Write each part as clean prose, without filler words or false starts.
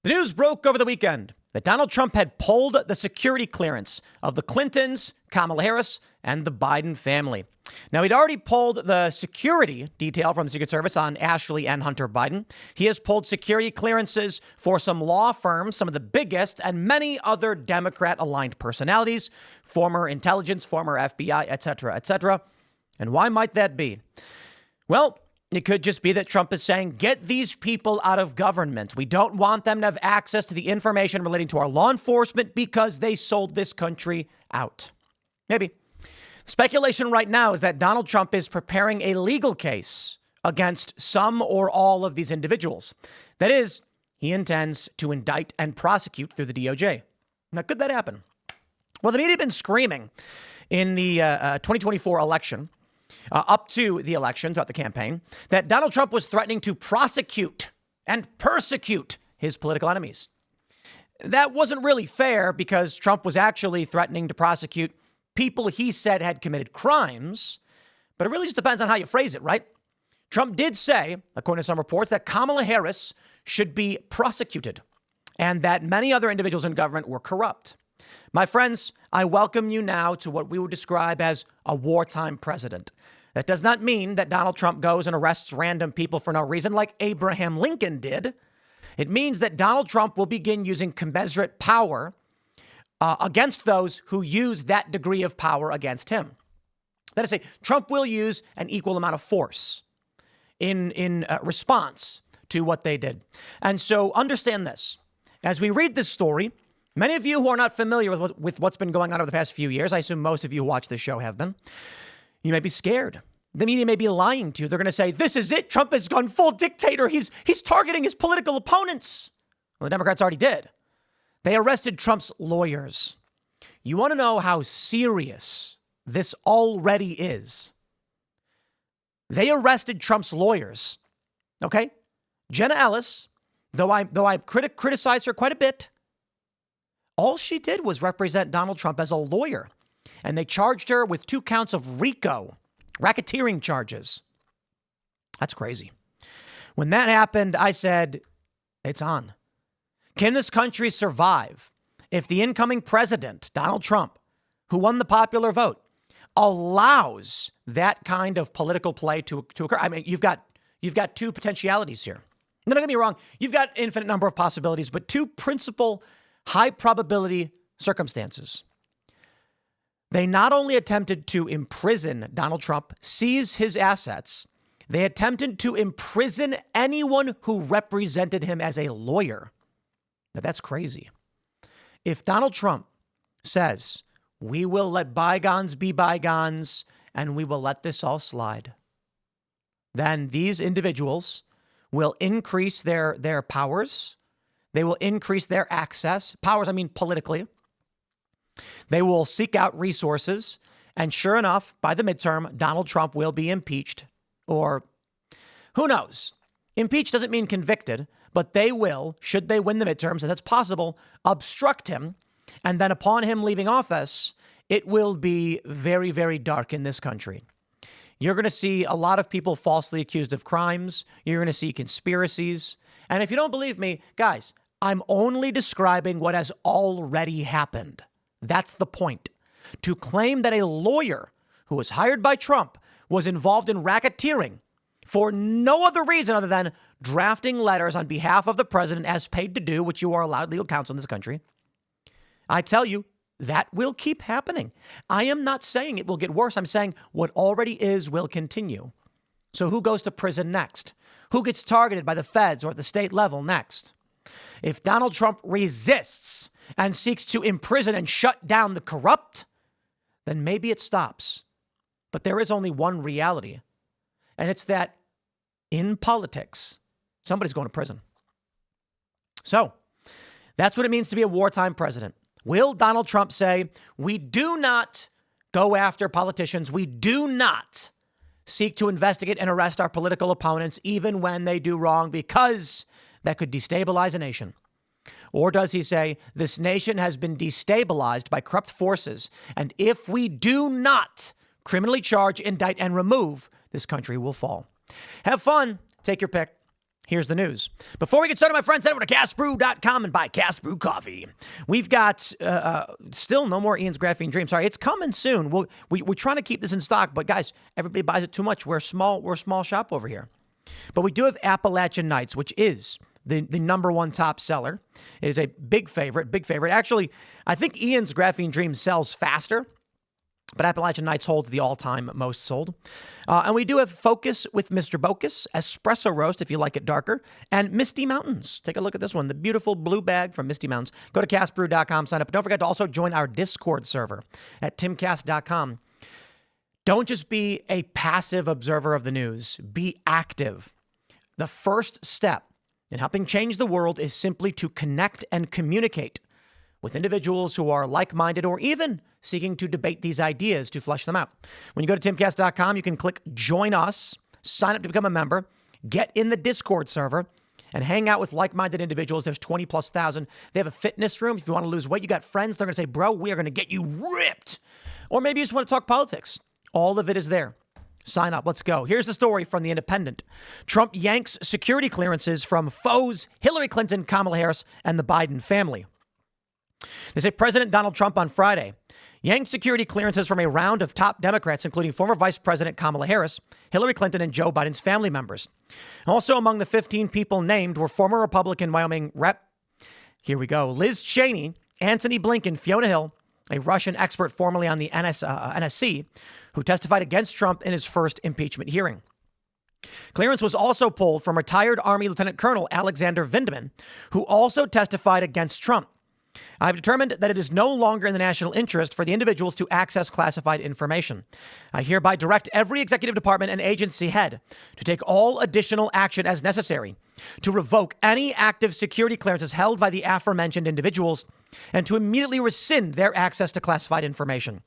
The news broke over the weekend that Donald Trump had pulled the security clearance of the Clintons, Kamala Harris, and the Biden family. Now, he'd already pulled the security detail from the Secret Service on Ashley and Hunter Biden. He has pulled security clearances for some law firms, some of the biggest, and many other Democrat-aligned personalities, former intelligence, former FBI, etc., etc. And why might that be? Well, it could just be that Trump is saying, get these people out of government. We don't want them to have access to the information relating to our law enforcement because they sold this country out. Maybe. Speculation right now is that Donald Trump is preparing a legal case against some or all of these individuals. That is, he intends to indict and prosecute through the DOJ. Now, could that happen? Well, the media have been screaming in the 2024 election, up to the election, throughout the campaign, that Donald Trump was threatening to prosecute and persecute his political enemies. That wasn't really fair because Trump was actually threatening to prosecute people he said had committed crimes, but it really just depends on how you phrase it, right? Trump did say, according to some reports, that Kamala Harris should be prosecuted and that many other individuals in government were corrupt. My friends, I welcome you now to what we would describe as a wartime president. That does not mean that Donald Trump goes and arrests random people for no reason like Abraham Lincoln did. It means that Donald Trump will begin using commensurate power against those who use that degree of power against him. That is to say, Trump will use an equal amount of force in response to what they did. And so understand this. As we read this story, many of you who are not familiar with what's been going on over the past few years, I assume most of you who watch this show have been, you may be scared. The media may be lying to you. They're going to say, this is it. Trump has gone full dictator. He's targeting his political opponents. Well, the Democrats already did. They arrested Trump's lawyers. You want to know how serious this already is? They arrested Trump's lawyers. Okay? Jenna Ellis, though I criticize her quite a bit, all she did was represent Donald Trump as a lawyer. And they charged her with 2 counts of RICO, racketeering charges. That's crazy. When that happened, I said, it's on. Can this country survive if the incoming president, Donald Trump, who won the popular vote, allows that kind of political play to occur? I mean, you've got 2 potentialities here. Now, don't get me wrong. You've got infinite number of possibilities, but 2 principal high probability circumstances. They not only attempted to imprison Donald Trump, seize his assets, they attempted to imprison anyone who represented him as a lawyer. Now, that's crazy. If Donald Trump says, we will let bygones be bygones and we will let this all slide, then these individuals will increase their powers. They will increase their access. Powers, I mean politically. They will seek out resources. And sure enough, by the midterm, Donald Trump will be impeached. Or who knows? Impeached doesn't mean convicted, but they will, should they win the midterms, and that's possible, obstruct him. And then upon him leaving office, it will be very, very dark in this country. You're going to see a lot of people falsely accused of crimes. You're going to see conspiracies. And if you don't believe me, guys, I'm only describing what has already happened. That's the point. To claim that a lawyer who was hired by Trump was involved in racketeering for no other reason other than drafting letters on behalf of the president as paid to do, which you are allowed legal counsel in this country. I tell you, that will keep happening. I am not saying it will get worse. I'm saying what already is will continue. So who goes to prison next? Who gets targeted by the feds or at the state level next? If Donald Trump resists and seeks to imprison and shut down the corrupt, then maybe it stops. But there is only one reality, and it's that in politics, somebody's going to prison. So that's what it means to be a wartime president. Will Donald Trump say, we do not go after politicians. We do not seek to investigate and arrest our political opponents, even when they do wrong, because that could destabilize a nation? Or does he say, this nation has been destabilized by corrupt forces, and if we do not criminally charge, indict, and remove, this country will fall? Have fun. Take your pick. Here's the news. Before we get started, my friends, head over to castbrew.com and buy Cast Brew coffee. We've got still no more Ian's Graphene Dream. Sorry, it's coming soon. We're trying to keep this in stock, but guys, everybody buys it too much. We're a small shop over here. But we do have Appalachian Nights, which is the number one top seller. It is a big favorite. Actually, I think Ian's Graphene Dream sells faster, but Appalachian Nights holds the all-time most sold. And we do have Focus with Mr. Bocus, Espresso Roast if you like it darker, and Misty Mountains. Take a look at this one, the beautiful blue bag from Misty Mountains. Go to castbrew.com, sign up. Don't forget to also join our Discord server at timcast.com. Don't just be a passive observer of the news. Be active. The first step in helping change the world is simply to connect and communicate with individuals who are like-minded or even seeking to debate these ideas to flesh them out. When you go to timcast.com, you can click Join Us, sign up to become a member, get in the Discord server, and hang out with like-minded individuals. There's 20,000+. They have a fitness room. If you want to lose weight, you got friends. They're going to say, bro, we are going to get you ripped. Or maybe you just want to talk politics. All of it is there. Sign up. Let's go. Here's the story from The Independent. Trump yanks security clearances from foes Hillary Clinton, Kamala Harris, and the Biden family. They say President Donald Trump on Friday yanked security clearances from a round of top Democrats, including former Vice President Kamala Harris, Hillary Clinton, and Joe Biden's family members. Also among the 15 people named were former Republican Wyoming Rep. Here we go. Liz Cheney, Antony Blinken, Fiona Hill, a Russian expert formerly on the NSC, who testified against Trump in his first impeachment hearing. Clearance was also pulled from retired Army Lieutenant Colonel Alexander Vindman, who also testified against Trump. I've determined that it is no longer in the national interest for the individuals to access classified information. I hereby direct every executive department and agency head to take all additional action as necessary to revoke any active security clearances held by the aforementioned individuals and to immediately rescind their access to classified information.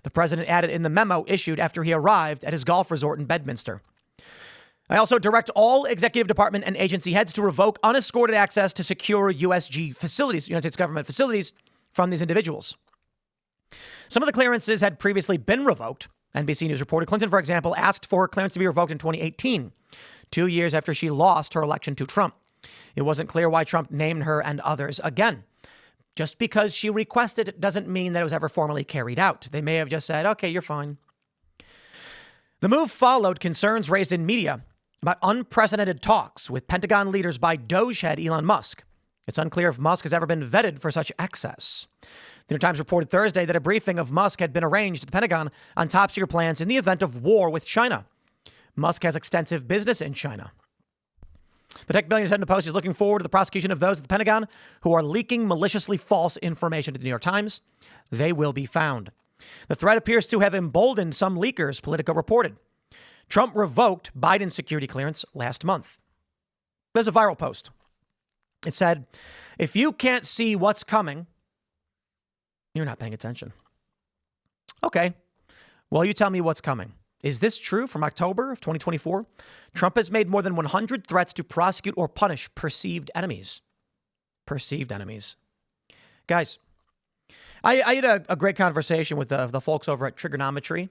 The president added in the memo issued after he arrived at his golf resort in Bedminster. I also direct all executive department and agency heads to revoke unescorted access to secure USG facilities, United States government facilities, from these individuals. Some of the clearances had previously been revoked. NBC News reported Clinton, for example, asked for her clearance to be revoked in 2018, 2 years after she lost her election to Trump. It wasn't clear why Trump named her and others again. Just because she requested it doesn't mean that it was ever formally carried out. They may have just said, okay, you're fine. The move followed concerns raised in media about unprecedented talks with Pentagon leaders by Doge head Elon Musk. It's unclear if Musk has ever been vetted for such access. The New York Times reported Thursday that a briefing of Musk had been arranged at the Pentagon on top secret plans in the event of war with China. Musk has extensive business in China. The tech billionaire said in the Post he's looking forward to the prosecution of those at the Pentagon who are leaking maliciously false information to the New York Times. They will be found. The threat appears to have emboldened some leakers, Politico reported. Trump revoked Biden's security clearance last month. There's a viral post. It said, if you can't see what's coming, you're not paying attention. Okay. Well, you tell me what's coming. Is this true from October of 2024? Trump has made more than 100 threats to prosecute or punish perceived enemies. Perceived enemies. Guys, I had a great conversation with the folks over at Trigonometry.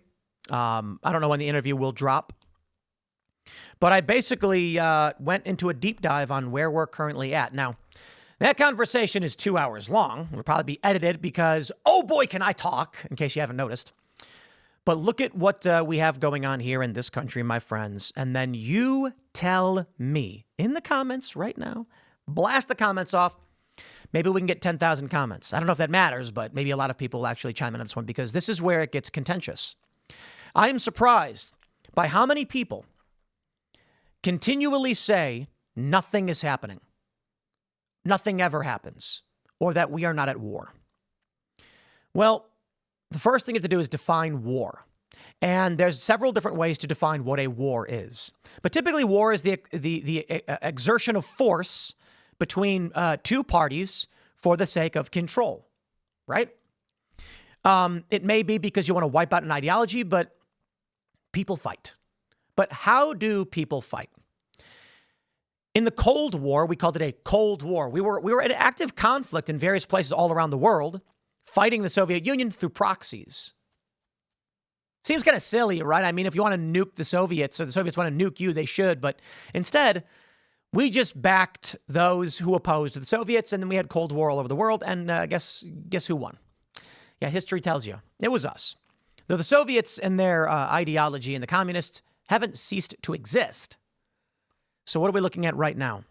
I don't know when the interview will drop, but I basically went into a deep dive on where we're currently at. Now, that conversation is 2 hours long. It'll probably be edited because, oh boy, can I talk, in case you haven't noticed. But look at what we have going on here in this country, my friends. And then you tell me in the comments right now, blast the comments off. Maybe we can get 10,000 comments. I don't know if that matters, but maybe a lot of people will actually chime in on this one because this is where it gets contentious. I am surprised by how many people continually say nothing is happening, nothing ever happens, or that we are not at war. Well, the first thing you have to do is define war. And there's several different ways to define what a war is. But typically war is the exertion of force between two parties for the sake of control, right? It may be because you want to wipe out an ideology, but people fight. But how do people fight? In the Cold War, we called it a Cold War. We were in active conflict in various places all around the world, fighting the Soviet Union through proxies. Seems kind of silly, right? I mean, if you want to nuke the Soviets or the Soviets want to nuke you, they should. But instead, We just backed those who opposed the Soviets, and then we had Cold War all over the world, and guess who won? Yeah, history tells you. It was us. Though the Soviets and their ideology and the communists haven't ceased to exist. So what are we looking at right now?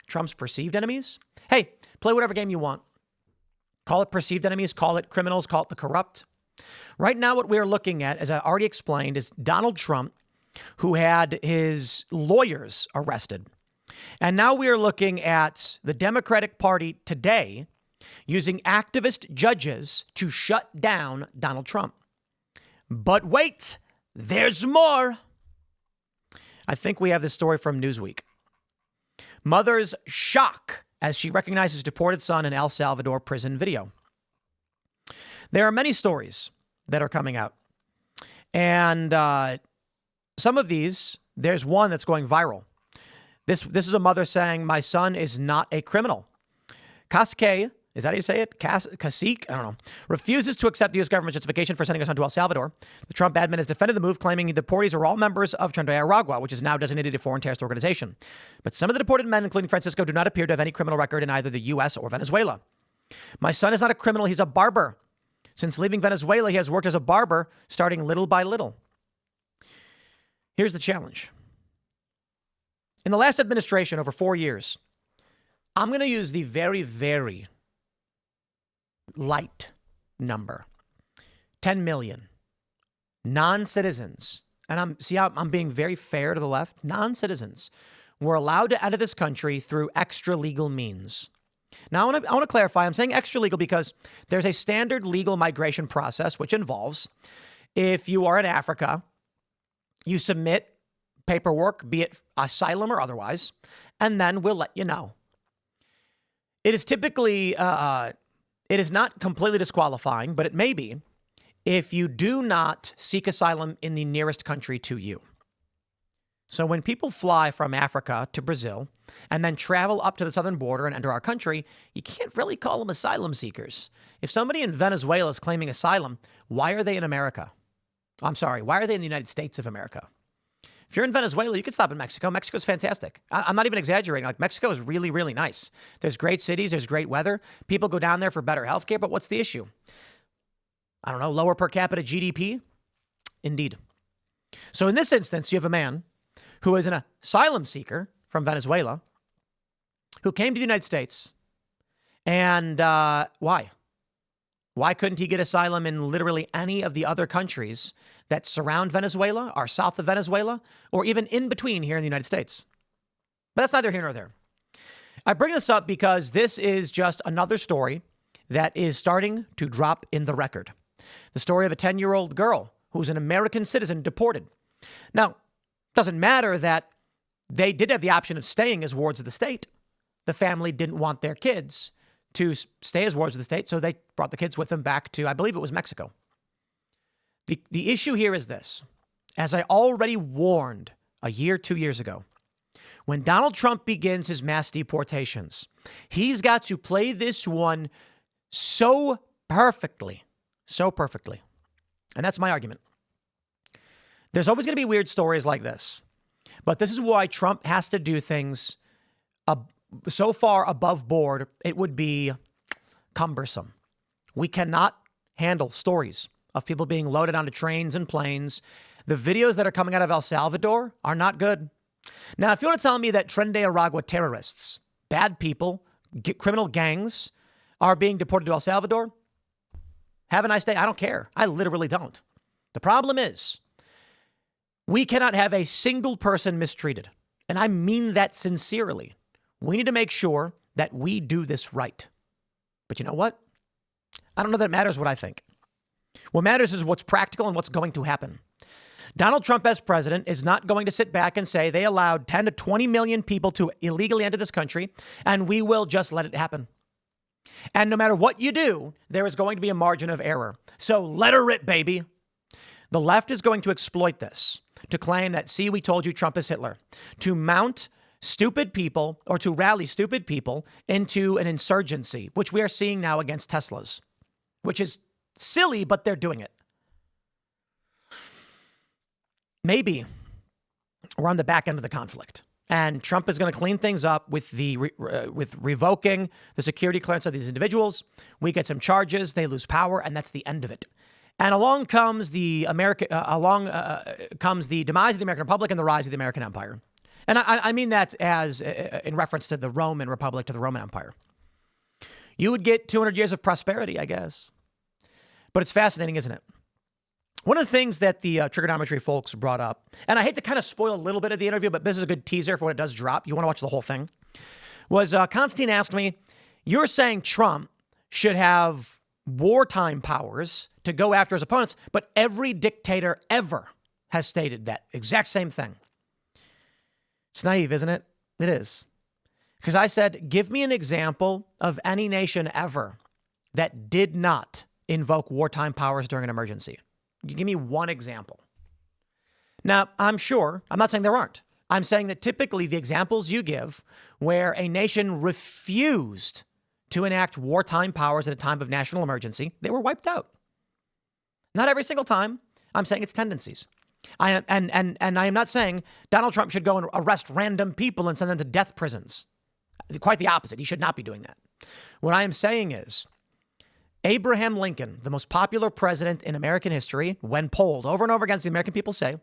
Trump's perceived enemies? Hey, play whatever game you want. Call it perceived enemies, call it criminals, call it the corrupt. Right now, what we're looking at, as I already explained, is Donald Trump, who had his lawyers arrested. And now we are looking at the Democratic Party today using activist judges to shut down Donald Trump. But wait, there's more. I think we have this story from Newsweek. Mother's shock as she recognizes deported son in El Salvador prison video. There are many stories that are coming out. And some of these, there's one that's going viral. This is a mother saying, my son is not a criminal. Casque, is that how you say it? Cacique? I don't know. Refuses to accept the U.S. government's justification for sending his son to El Salvador. The Trump admin has defended the move, claiming the deportees are all members of Tren de Aragua, which is now designated a foreign terrorist organization. But some of the deported men, including Francisco, do not appear to have any criminal record in either the U.S. or Venezuela. My son is not a criminal. He's a barber. Since leaving Venezuela, he has worked as a barber, starting little by little. Here's the challenge. In the last administration, over 4 years, I'm going to use the very, very light number. 10 million non-citizens. And I'm being very fair to the left. Non-citizens were allowed to enter this country through extra legal means. Now, I want to clarify. I'm saying extra legal because there's a standard legal migration process, which involves if you are in Africa, you submit paperwork, be it asylum or otherwise, and then we'll let you know. It is typically, it is not completely disqualifying, but it may be if you do not seek asylum in the nearest country to you. So when people fly from Africa to Brazil and then travel up to the southern border and enter our country, you can't really call them asylum seekers. If somebody in Venezuela is claiming asylum, why are they in America? I'm sorry, why are they in the United States of America? If you're in Venezuela, you can stop in Mexico. Mexico's fantastic. I'm not even exaggerating. Like, Mexico is really, really nice. There's great cities. There's great weather. People go down there for better healthcare. But what's the issue? I don't know, lower per capita GDP? Indeed. So in this instance, you have a man who is an asylum seeker from Venezuela who came to the United States. And why? Why couldn't he get asylum in literally any of the other countries that surround Venezuela, or south of Venezuela, or even in between here in the United States? But that's neither here nor there. I bring this up because this is just another story that is starting to drop in the record. The story of a 10-year-old girl who's an American citizen deported. Now, it doesn't matter that they did have the option of staying as wards of the state. The family didn't want their kids to stay as wards of the state, so they brought the kids with them back to, I believe it was Mexico. The issue here is this. As I already warned a year, 2 years ago, when Donald Trump begins his mass deportations, he's got to play this one so perfectly. And that's my argument. There's always going to be weird stories like this. But this is why Trump has to do things so far above board, it would be cumbersome. We cannot handle stories of people being loaded onto trains and planes. The videos that are coming out of El Salvador are not good. Now, if you want to tell me that Tren de Aragua terrorists, bad people, criminal gangs are being deported to El Salvador, have a nice day. I don't care. I literally don't. The problem is we cannot have a single person mistreated. And I mean that sincerely. We need to make sure that we do this right. But you know what? I don't know that it matters what I think. What matters is what's practical and what's going to happen. Donald Trump as president is not going to sit back and say they allowed 10 to 20 million people to illegally enter this country, and we will just let it happen. And no matter what you do, there is going to be a margin of error. So let her rip, baby. The left is going to exploit this to claim that, see, we told you Trump is Hitler, to mount stupid people or to rally stupid people into an insurgency, which we are seeing now against Teslas, which is silly, but they're doing it. Maybe we're on the back end of the conflict. And Trump is going to clean things up with with revoking the security clearance of these individuals. We get some charges, they lose power, and that's the end of it. And along comes the comes the demise of the American Republic and the rise of the American Empire. And I mean that as in reference to the Roman Republic, to the Roman Empire. You would get 200 years of prosperity, I guess. But it's fascinating, isn't it? One of the things that the trigonometry folks brought up, and I hate to kind of spoil a little bit of the interview, but this is a good teaser for when it does drop. You want to watch the whole thing. Was Constantine asked me, you're saying Trump should have wartime powers to go after his opponents, but every dictator ever has stated that exact same thing. It's naive, isn't it? It is. Because I said, give me an example of any nation ever that did not invoke wartime powers during an emergency. You give me one example. Now, I'm not saying there aren't. I'm saying that typically the examples you give where a nation refused to enact wartime powers at a time of national emergency, they were wiped out. Not every single time. I'm saying it's tendencies. I am not saying Donald Trump should go and arrest random people and send them to death prisons. Quite the opposite. He should not be doing that. What I am saying is Abraham Lincoln, the most popular president in American history, when polled over and over again, as the American people say,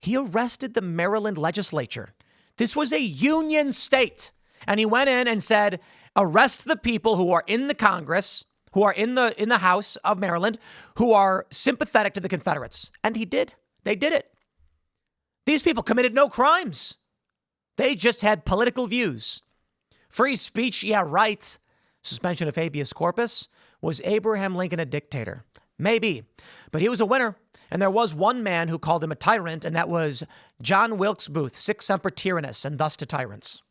he arrested the Maryland legislature. This was a union state. And he went in and said, arrest the people who are in the Congress, who are in the House of Maryland, who are sympathetic to the Confederates. And he did. They did it. These people committed no crimes. They just had political views. Free speech, yeah, right. Suspension of habeas corpus. Was Abraham Lincoln a dictator? Maybe. But he was a winner. And there was one man who called him a tyrant, and that was John Wilkes Booth, sic semper tyrannis, and thus to tyrants.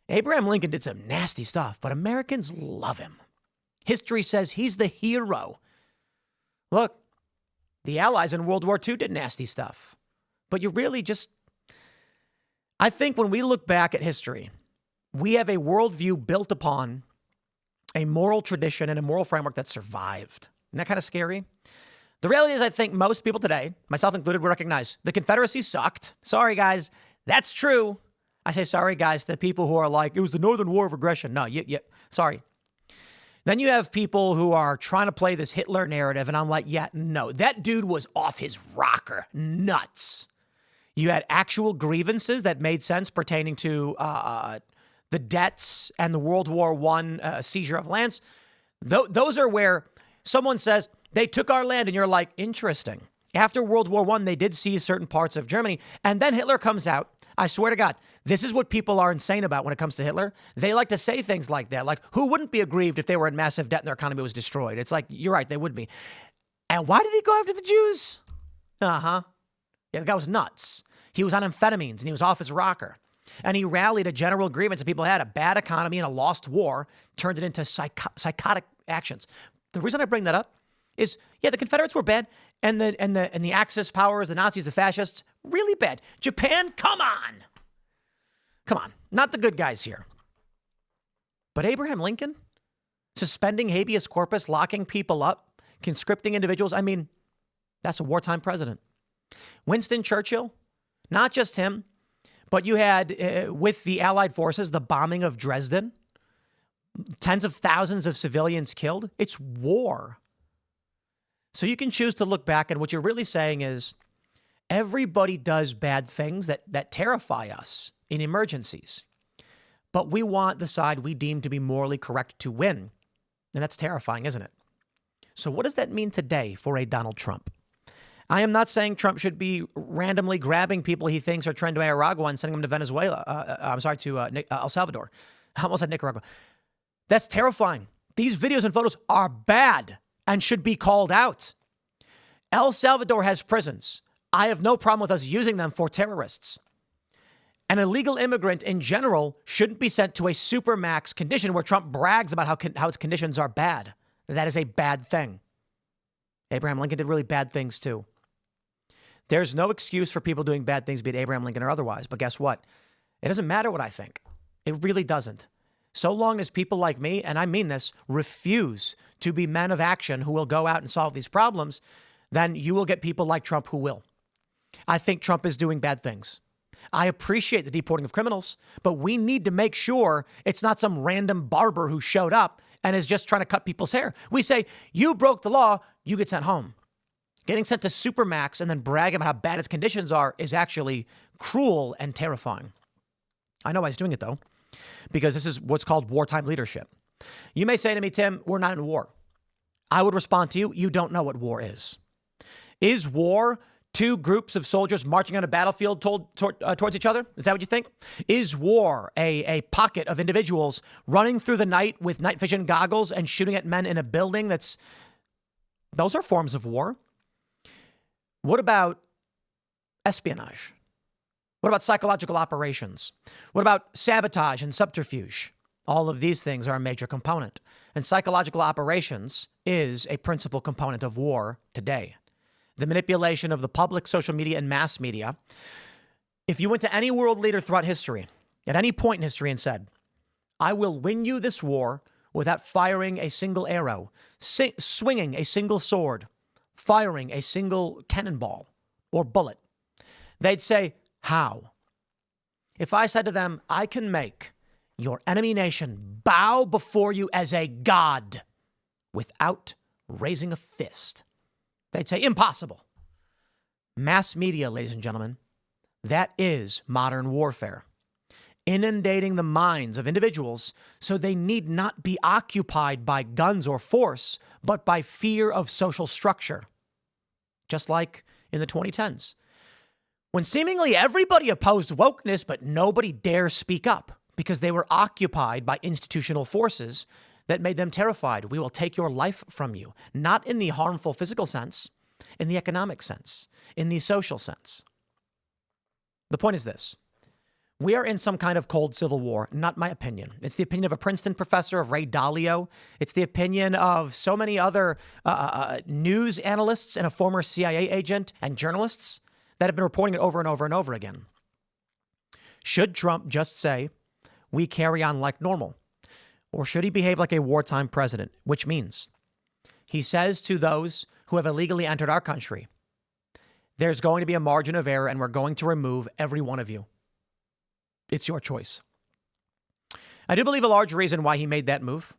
Abraham Lincoln did some nasty stuff, but Americans love him. History says he's the hero. Look, the Allies in World War II did nasty stuff. But you really just... I think when we look back at history, we have a worldview built upon a moral tradition and a moral framework that survived. Isn't that kind of scary? The reality is, I think most people today, myself included, would recognize the Confederacy sucked. Sorry, guys. That's true. I say sorry, guys, to people who are like, it was the Northern War of Aggression. No, sorry. Then you have people who are trying to play this Hitler narrative, and I'm like, yeah, no, that dude was off his rocker. Nuts. You had actual grievances that made sense pertaining to the debts and the World War I seizure of lands. Those are where someone says, they took our land, and you're like, interesting. After World War I, they did seize certain parts of Germany, and then Hitler comes out. I swear to God, this is what people are insane about when it comes to Hitler. They like to say things like that, like, who wouldn't be aggrieved if they were in massive debt and their economy was destroyed? It's like, you're right, they would be. And why did he go after the Jews? Yeah, the guy was nuts. He was on amphetamines, and he was off his rocker. And he rallied a general grievance that people had, a bad economy and a lost war, turned it into psychotic actions. The reason I bring that up is, yeah, the Confederates were bad, and the Axis powers, the Nazis, the fascists, really bad. Japan, come on, not the good guys here. But Abraham Lincoln, suspending habeas corpus, locking people up, conscripting individuals, I mean, that's a wartime president. Winston Churchill, not just him, but you had, with the Allied forces, the bombing of Dresden, tens of thousands of civilians killed. It's war. So you can choose to look back, and what you're really saying is everybody does bad things that terrify us in emergencies. But we want the side we deem to be morally correct to win. And that's terrifying, isn't it? So what does that mean today for a Donald Trump? I am not saying Trump should be randomly grabbing people he thinks are trending to Nicaragua and sending them to Venezuela. To El Salvador. I almost said Nicaragua. That's terrifying. These videos and photos are bad and should be called out. El Salvador has prisons. I have no problem with us using them for terrorists. An illegal immigrant in general shouldn't be sent to a supermax condition where Trump brags about how its conditions are bad. That is a bad thing. Abraham Lincoln did really bad things too. There's no excuse for people doing bad things, be it Abraham Lincoln or otherwise. But guess what? It doesn't matter what I think. It really doesn't. So long as people like me, and I mean this, refuse to be men of action who will go out and solve these problems, then you will get people like Trump who will. I think Trump is doing bad things. I appreciate the deporting of criminals, but we need to make sure it's not some random barber who showed up and is just trying to cut people's hair. We say, you broke the law, you get sent home. Getting sent to Supermax and then bragging about how bad its conditions are is actually cruel and terrifying. I know why he's doing it, though, because this is what's called wartime leadership. You may say to me, Tim, we're not in war. I would respond to you, you don't know what war is. Is war two groups of soldiers marching on a battlefield towards each other? Is that what you think? Is war a pocket of individuals running through the night with night vision goggles and shooting at men in a building? Those are forms of war. What about espionage? What about psychological operations? What about sabotage and subterfuge? All of these things are a major component. And psychological operations is a principal component of war today. The manipulation of the public, social media, and mass media. If you went to any world leader throughout history, at any point in history, and said, I will win you this war without firing a single arrow, swinging a single sword, firing a single cannonball or bullet, they'd say, how? If I said to them, I can make your enemy nation bow before you as a god without raising a fist, they'd say, impossible. Mass media, ladies and gentlemen, that is modern warfare. Inundating the minds of individuals so they need not be occupied by guns or force, but by fear of social structure. Just like in the 2010s, when seemingly everybody opposed wokeness, but nobody dares speak up because they were occupied by institutional forces that made them terrified. We will take your life from you, not in the harmful physical sense, in the economic sense, in the social sense. The point is this. We are in some kind of cold civil war, not my opinion. It's the opinion of a Princeton professor, of Ray Dalio. It's the opinion of so many other news analysts and a former CIA agent and journalists that have been reporting it over and over and over again. Should Trump just say, we carry on like normal? Or should he behave like a wartime president, which means he says to those who have illegally entered our country, there's going to be a margin of error and we're going to remove every one of you. It's your choice. I do believe a large reason why he made that move,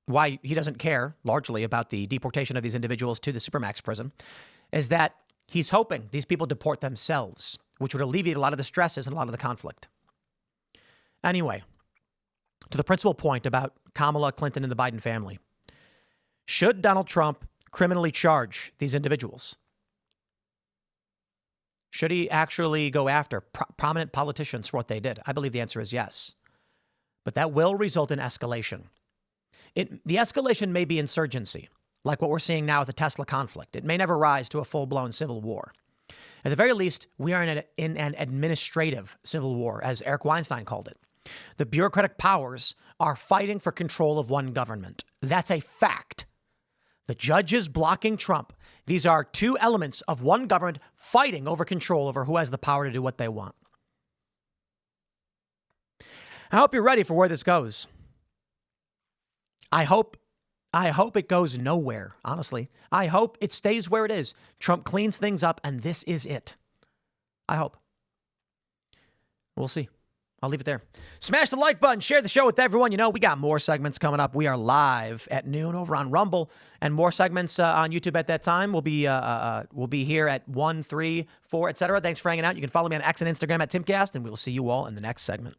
why he doesn't care largely about the deportation of these individuals to the Supermax prison, is that he's hoping these people deport themselves, which would alleviate a lot of the stresses and a lot of the conflict. Anyway, to the principal point about Kamala, Clinton, and the Biden family. Should Donald Trump criminally charge these individuals? Should he actually go after prominent politicians for what they did? I believe the answer is yes. But that will result in escalation. The escalation may be insurgency, like what we're seeing now with the Tesla conflict. It may never rise to a full-blown civil war. At the very least, we are in an administrative civil war, as Eric Weinstein called it. The bureaucratic powers are fighting for control of one government. That's a fact. The judges blocking Trump. These are two elements of one government fighting over control over who has the power to do what they want. I hope you're ready for where this goes. I hope it goes nowhere, honestly. I hope it stays where it is. Trump cleans things up and this is it. I hope. We'll see. I'll leave it there. Smash the like button. Share the show with everyone. You know, we got more segments coming up. We are live at noon over on Rumble, and more segments on YouTube at that time. We'll be here at 1, 3, 4, etc. Thanks for hanging out. You can follow me on X and Instagram at Timcast, and we will see you all in the next segment.